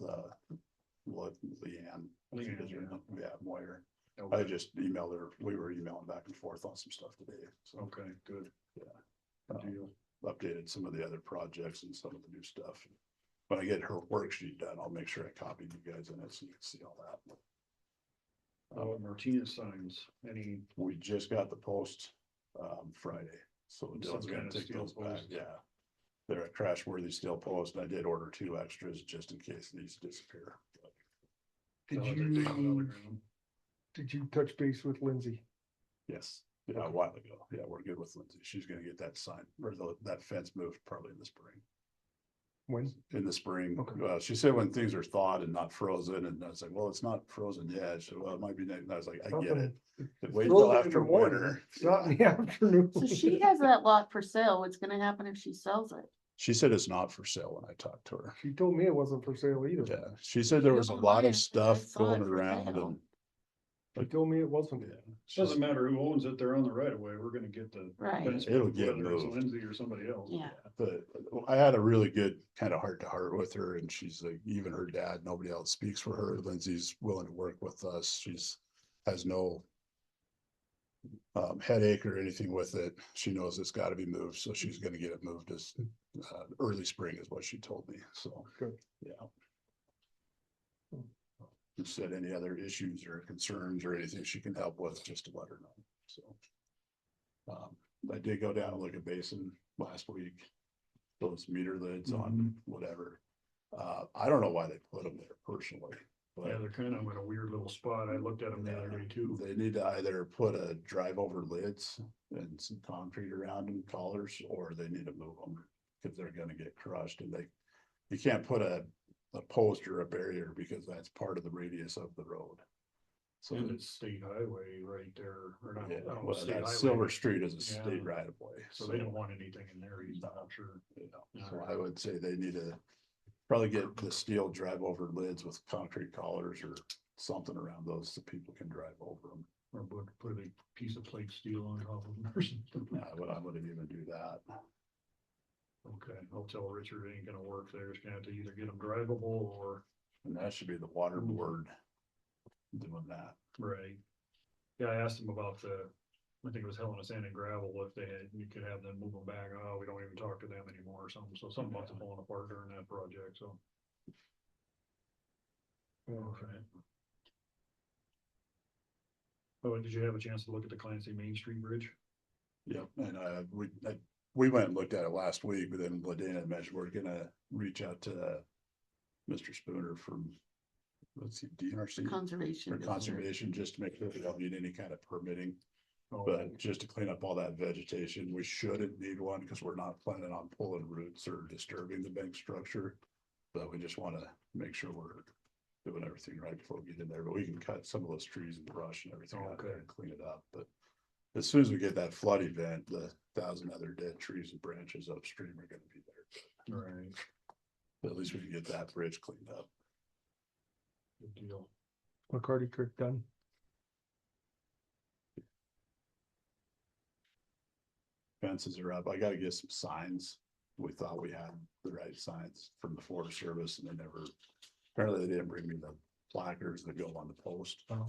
Leanne. Leanne, Yeah, Moyer. I Okay, just emailed her, we were emailing back and forth on some stuff today, so. okay, good. Yeah. Good deal. Updated some of the other projects and some of the new stuff. When I get her worksheet done, I'll make sure I copy you guys in it so you can see all that. Martinez signs, any, We just got the post, Friday, so Some Dylan's gonna kind of take steel those back, post. yeah. They're a crash worthy steel post, and I did order 2 extras just in case these disappear. Did they're taking it on the you, ground. did you touch base with Lindsay? Yes, yeah, a while ago, yeah, we're good with Lindsay, she's gonna get that sign, or that fence moved probably in the spring. When? In the spring, Okay. she said when things are thawed and not frozen, and I was like, well, it's not frozen yet, she said, well, it might be, and I was like, I get it. Wait till Frozen in after the morning, winter. It's not in the afternoon. So she has that lot for sale. What's gonna happen if she sells it? She said it's not for sale when I talked to her. She told me it wasn't for sale either. Yeah, she said there was a don't lot mind of stuff I saw it going for around sale. and. She told me it wasn't. Yeah, Doesn't matter who owns it, they're on the right of way, we're gonna get the. Right. fence It'll moved, get whether it's moved. Lindsay or somebody else. Yeah. But I had a really good kind of heart to heart with her, and she's like, even her dad, nobody else speaks for her. Lindsay's willing to work with us. Has no. Headache or anything with it. She knows it's gotta be moved, so she's gonna get it moved as early spring is what she told me, so. Good. Yeah. She said any other issues or concerns or anything she can help with, just to let her know, so. I did go down and look at basin last week. Those meter lids on whatever. I don't know why they put them there personally, Yeah, But they're kind of in a weird little spot. I looked at them the other day too. they need to either put a drive over lids and some concrete around them, collars, or they need to move them. Cause they're gonna get crushed and you can't put a post or a barrier because that's part of the radius of the road. So, And it's state highway right there, or not, yeah, I don't know, well, state that highway. Silver Street is a Yeah. state right of way. So they don't want anything in there, he's not sure. So I would say they need to probably get the steel drive over lids with concrete collars or something around those so people can drive over them. Or put a big piece of plate steel on top of them or something. I wouldn't even do that. Okay, I'll tell Richard it ain't gonna work there. It's gonna have to either get them drivable or, And that should be the water board doing that. right. Yeah, I asked him about I think it was Helena Sand and Gravel, if you could have them move them back. Oh, we don't even talk to them anymore or something. So something must have fallen apart during that project, so. Okay. Oh, and did you have a chance to look at the Clancy Main Street Bridge? Yep, and we went and looked at it last week, but then Ladana mentioned we're gonna reach out to Mr. Spooner from, let's see, DNRC Conservation. or district. conservation, just to make sure they don't need any kind of permitting. Oh, But just to clean up all that vegetation, we shouldn't need one because we're not planning on pulling roots or disturbing the bank structure. But we just wanna make sure we're doing everything right before we get in there, but we can cut some of those trees and brush and everything out there Okay. and clean it up, but. As soon as we get that flood event, the 1,000 other dead trees and branches upstream are gonna be there. right, But at least we can get that bridge cleaned up. good deal. McCarty Creek done. Fences are up. I gotta get some signs. We thought we had the right signs from the Forest Service and they never, apparently they didn't bring me the placards that go on the post. Oh.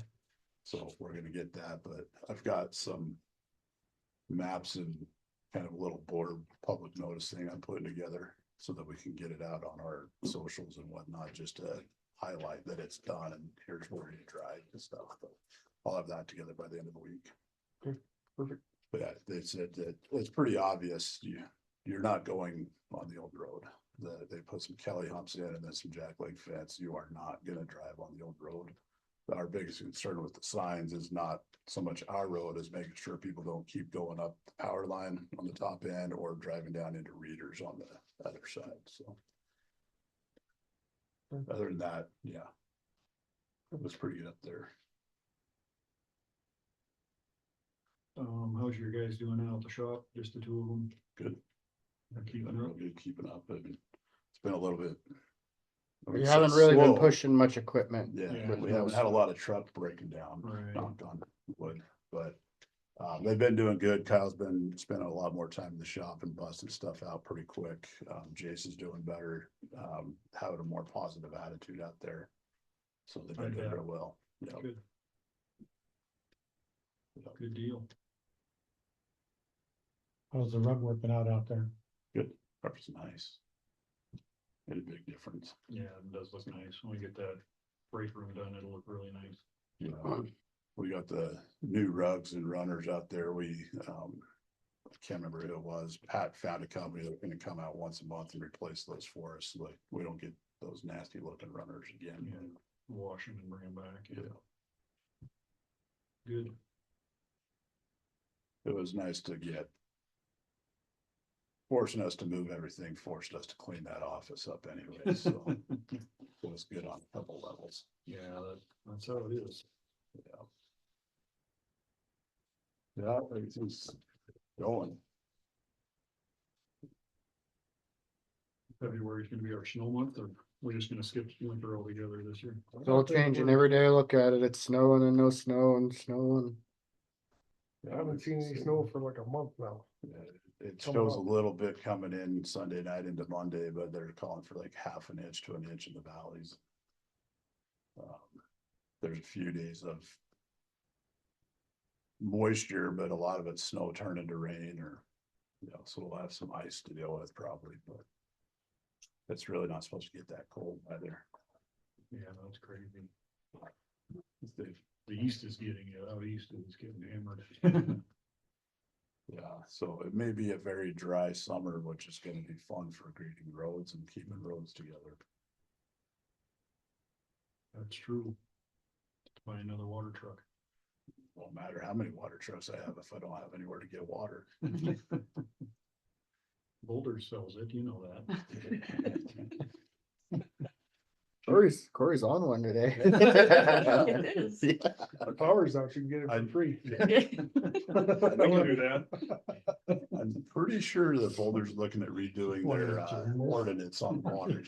So we're gonna get that, but I've got some maps and kind of a little board public notice thing I'm putting together so that we can get it out on our socials and whatnot, just to highlight that it's done and here's where you drive and stuff. But I'll have that together by the end of the week. Okay, perfect. But yeah, they said that it's pretty obvious you're not going on the old road. They put some Kelly humps in and then some jackleg fence. You are not gonna drive on the old road. Our biggest concern with the signs is not so much our road as making sure people don't keep going up the power line on the top end or driving down into readers on the other side, so. Other than that, yeah. It was pretty good up there. How's your guys doing out at the shop? Just the two of them? Good. They're Keeping keeping up? good, keeping up. It's been a little bit. I We would haven't say really been slow. pushing much equipment. Yeah, Yeah, we haven't had a lot of truck breaking down, Right. knock on wood, but. They've been doing good. Kyle's been spending a lot more time in the shop and busting stuff out pretty quick. Jason's doing better, having a more positive attitude out there. So they've been doing Okay. real well. Yeah. Good. Good deal. How's the rug working out there? Good. That's nice. Made a big difference. Yeah, it does look nice. When we get that break room done, it'll look really nice. Yeah. We got the new rugs and runners out there. I can't remember who it was. Pat found a company that's gonna come out once a month and replace those for us. Like, we don't get those nasty looking runners again. Yeah. Wash them and bring them back. Yeah. Good. It was nice to get. Forcing us to move everything, forced us to clean that office up anyway, so. It was good on a couple levels. Yeah, that's how it is. Yeah. Yeah, everything's going. February's gonna be our snow month, or we're just gonna skip winter altogether this year? It's all changing every day I look at it. It's snowing and no snow and snowing. I haven't seen any snow for like a month now. It Coming shows a up. little bit coming in Sunday night into Monday, but they're calling for like half an inch to an inch in the valleys. There's a few days of moisture, but a lot of it's snow turned into rain or, so we'll have some ice to deal with probably, but it's really not supposed to get that cold either. Yeah, that's crazy. The east is getting it, out east is getting hammered. Yeah, so it may be a very dry summer, which is gonna be fun for grading roads and keeping roads together. That's true. Buy another water truck. Won't matter how many water trucks I have if I don't have anywhere to get water. Boulder sells it, you know that. Corey's on one today. It is. Yeah. The power's out, you can get it I- for free. I can do that. I'm pretty sure that Boulder's looking at redoing their ordinance on water.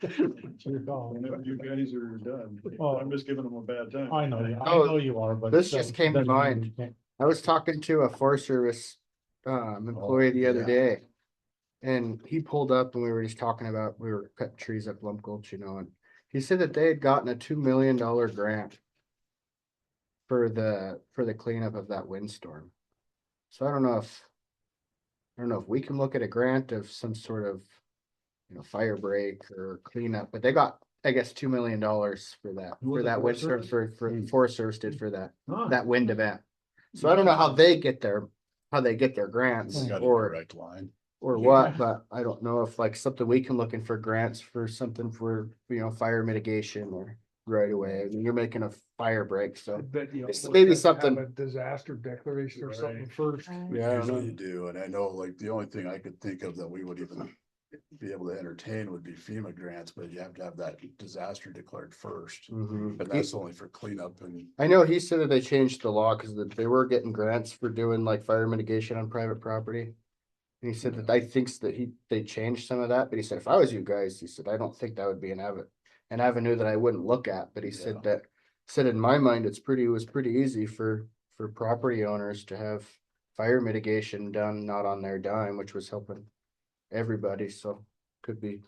It's your call. Whenever you guys are done, Well, I'm just giving them a bad time. I know, I Oh, know you are, but. this just came to doesn't mean mind. you can't- I was talking to a Forest Service employee the other yeah. day. And he pulled up and we were just talking about, we were cutting trees up Lump Gulch, you know, and he said that they had gotten a $2 million grant for the cleanup of that windstorm. So I don't know if we can look at a grant of some sort of, you know, fire break or cleanup, but they got, I guess, $2 million for that, Who was for it, that Forest windstorm, Service? for Forest Service did for Huh. that wind event. So I don't know how they get their grants We got a or direct line. what, but I don't know if like something we can look in for grants for something for, you know, fire mitigation or right away. I mean, you're making a fire break, I so. bet you It's almost maybe have to something- have a disaster declaration or something Right. first. Yeah, I don't Usually know. you do, and I know like the only thing I could think of that we would even be able to entertain would be FEMA grants, but you have to have that disaster declared first. Mhm. And that's only for cleanup and I know he said that they changed the law because they were getting grants for doing like fire mitigation on private property. And he said that I thinks that they changed some of that, but he said, if I was you guys, he said, I don't think that would be an avenue that I wouldn't look at, but he said Yeah. that, said in my mind, it was pretty easy for property owners to have fire mitigation done, not on their dime, which was helping everybody, so could be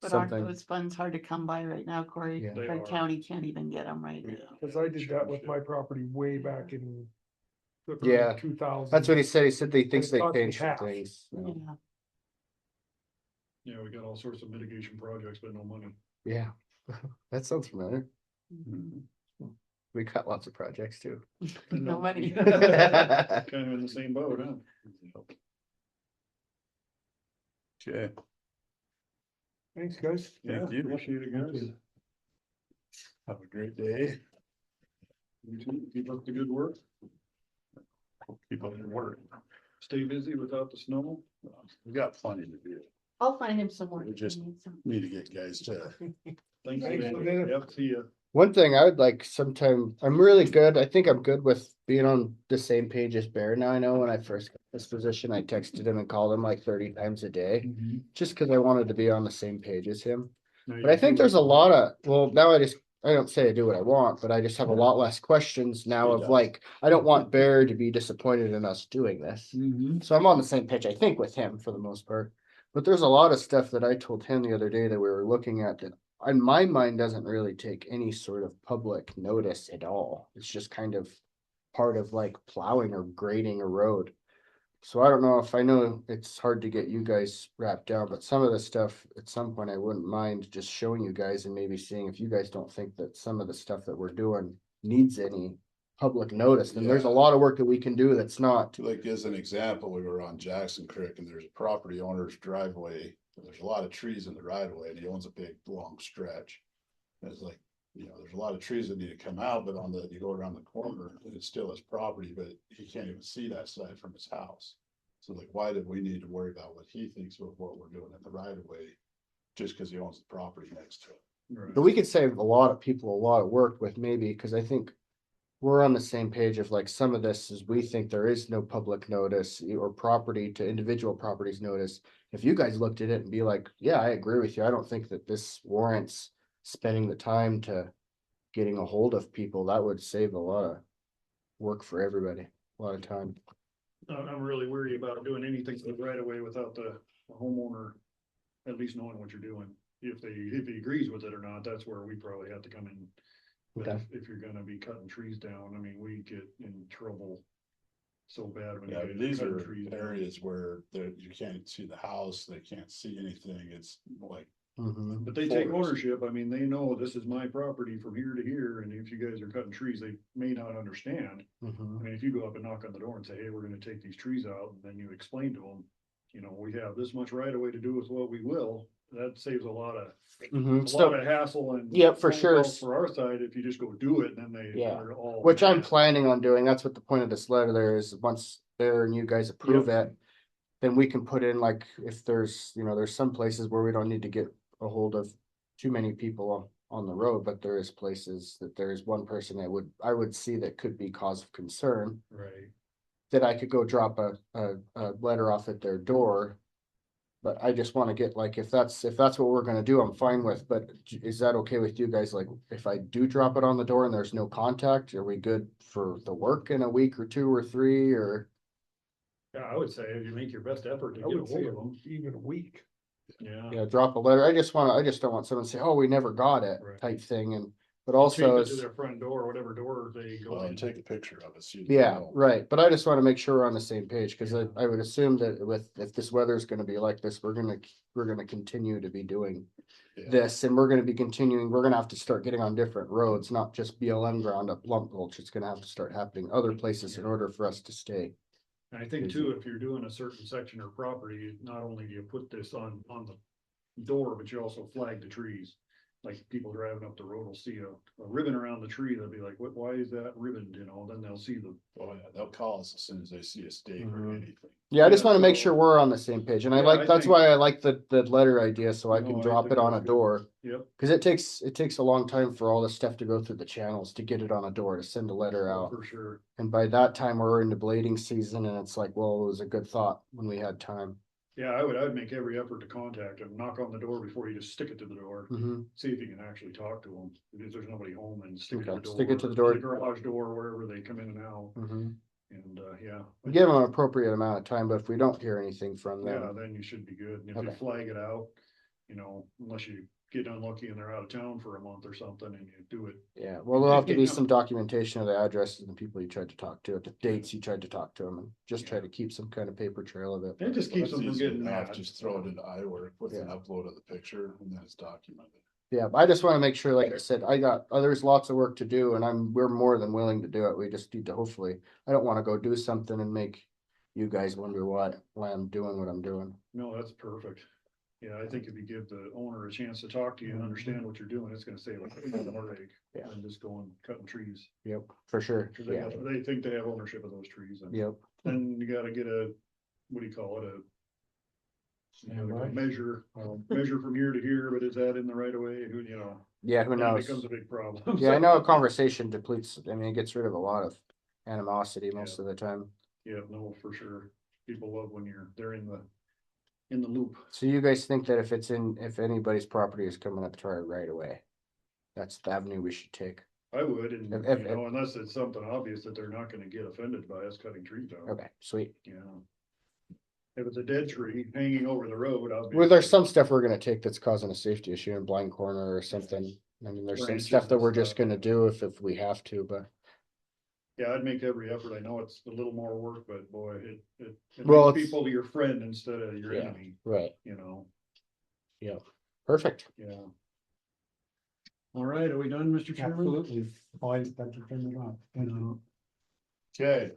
But aren't something. those funds hard to come by right now, Corey? Yeah. They Our are. county can't even get them right now. Cause I did that with my property way back in the Yeah, early 2000s. That's what he said. He said that he thinks it they cost me changed some half. things. you know. Yeah. Yeah, we got all sorts of mitigation projects, but no money. Yeah, that sounds familiar. Mhm. We got lots of projects too. No money. Kind of in the same boat, huh? okay, Thanks, guys. Yeah, Thank you. appreciate it, guys. have a great day. You too. Keep up the good work. Keep up your work. Stay busy without the snow. We got plenty to do. I'll find him some more. We just- Need to get guys to, Thanks, Thanks, Dana. Dana. Yep, see ya. One thing I would like sometime, I'm really good. I think I'm good with being on the same page as Bear now. I know when I first got this position, I texted him and called him like 30 times a day, just because I wanted to be on the same page as him. Now But I you think do there's a it. lot of, well, now I don't say I do what I want, but I just have a lot less questions now He of does. like, I don't want Bear to be disappointed in us doing this. Mhm. So I'm on the same pitch, I think, with him for the most part. But there's a lot of stuff that I told him the other day that we were looking at that in my mind doesn't really take any sort of public notice at all. It's just kind of part of like plowing or grading a road. So I don't know if I know it's hard to get you guys wrapped down, but some of the stuff at some point I wouldn't mind just showing you guys and maybe seeing if you guys don't think that some of the stuff that we're doing needs any public notice. Then there's a Yeah. lot of work that we can do that's not. like as an example, we were on Jackson Creek and there's a property owner's driveway. There's a lot of trees in the right of way and he owns a big, long stretch. And it's like, you know, there's a lot of trees that need to come out, but you go around the corner and it's still his property, but he can't even see that side from his house. So like, why did we need to worry about what he thinks of what we're doing in the right of way? Just because he owns the property next to it. Right. But we could save a lot of people a lot of work with maybe, because I think we're on the same page of like some of this is we think there is no public notice or property to individual properties notice. If you guys looked at it and be like, yeah, I agree with you. I don't think that this warrants spending the time to getting a hold of people. That would save a lot of work for everybody, a lot of time. I'm really worried about doing anything with right away without the homeowner at least knowing what you're doing. If he agrees with it or not, that's where we probably have to come in. But Okay. if you're gonna be cutting trees down, I mean, we get in trouble so bad when you Yeah, guys these cutting are trees. areas where you can't see the house, they can't see anything. It's like, Mhm. But they take forest. ownership. I mean, they know this is my property from here to here, and if you guys are cutting trees, they may not understand. I Mhm. mean, if you go up and knock on the door and say, hey, we're gonna take these trees out, and then you explain to them, you know, we have this much right of way to do with what we will, that saves a lot of, Mhm, a so- lot of hassle and. Yep, for phone sure. calls For our side, if you just go do it, then they Yeah. are all. Which I'm mad. planning on doing. That's what the point of this letter there is. Once there and you guys approve it, then we can put in like, if there's, there's some places where we don't need to get a hold of too many people on the road, but there is places that there is one person that I would see that could be cause of concern, Right. that I could go drop a letter off at their door. But I just wanna get, like, if that's what we're gonna do, I'm fine with, but is that okay with you guys? Like, if I do drop it on the door and there's no contact, are we good for the work in a week or 2 or 3, or? Yeah, I would say if you make your best effort to I get a would say hold of them, even a week. yeah. Yeah, drop a letter. I just don't want someone to say, oh, we never got it Right. type thing, but Tape also it to is, their front door, whatever door they go Well, in. and take a picture of it. So you yeah, know. right. But I just wanna make sure we're on the same page, cause Yeah. I would assume that if this weather's gonna be like this, we're gonna continue to be doing Yeah. this, and we're gonna have to start getting on different roads, not just BLM ground up Lump Gulch. It's gonna have to start happening other places in order for us to stay. And I think too, if you're doing a certain section or property, not only do you put this on the door, but you also flag the trees. Like people driving up the road will see a ribbon around the tree, they'll be like, what, why is that ribbon, then they'll see the. Oh, yeah, they'll call us as soon as they see a stake or Mhm. anything. Yeah, I just Yeah, wanna make so- sure we're on the same page, and Yeah, I that's think- why I like the letter idea, so I No, can I drop think it on that's a good. door. Yep. Cause it takes a long time for all this stuff to go through the channels to get it on a door, to send a letter out. For sure. And by that time, we're into blading season, and it's like, well, it was a good thought when we had time. Yeah, I would make every effort to contact them, knock on the door before you just stick it to the door. Mhm. See if you can actually talk to them, if there's nobody home, and stick it to Okay, the door. stick it to the door. The garage door, wherever they come in and out, Mhm. and, yeah. Give them an appropriate amount of time, but if we don't hear anything from Yeah, them, then you should be good, and if you Okay. flag it out, unless you get unlucky and they're out of town for a month or something, and you do it. yeah, well, there'll have to be Yeah. some documentation of the addresses and the people you tried to talk to, the dates you tried to talk to them, and just try Yeah. to keep some kind of paper trail of it. It just Well, keeps them that's from easy getting enough. mad. Just throw it into iWork with an Yeah. upload of the picture and then it's documented. Yeah, but I just wanna make sure, like I said, there's lots of work to do, and we're more than willing to do it. We just need to hopefully, I don't wanna go do something and make you guys wonder why I'm doing what I'm doing. No, that's perfect. Yeah, I think if you give the owner a chance to talk to you and understand what you're doing, it's gonna save a heartache. Yeah. And just going cutting trees, Yep, for sure. cause Yeah, they think they have ownership of those trees, and yep. then you gotta get what do you call it, you gotta go Standby? measure from here to here, but is that in the right of way, Yeah, who then it knows? becomes a big problem. Yeah, I know a conversation depletes, I mean, it gets rid of a lot of animosity most of the time. Yeah, no, for sure. People love when they're in the loop. So you guys think that if anybody's property is coming up to our right away, that's the avenue we should take? I would, and If- unless it's something obvious that they're not gonna get offended by us cutting trees down. Okay, sweet. Yeah. If it's a dead tree hanging over the road, obviously. Well, there's some stuff we're gonna take that's causing a safety issue in blind corner or something. I mean, there's some Branches stuff that and we're just stuff. gonna do if we have to, but. Yeah, I'd make every effort. I know it's a little more work, but boy, it Well, makes it's- people your friend instead of your Yeah. enemy, Right, perfect. yeah. All right, are we done, Mr. Chairman? Absolutely. Oh, I got to turn it on. Thank you. Okay,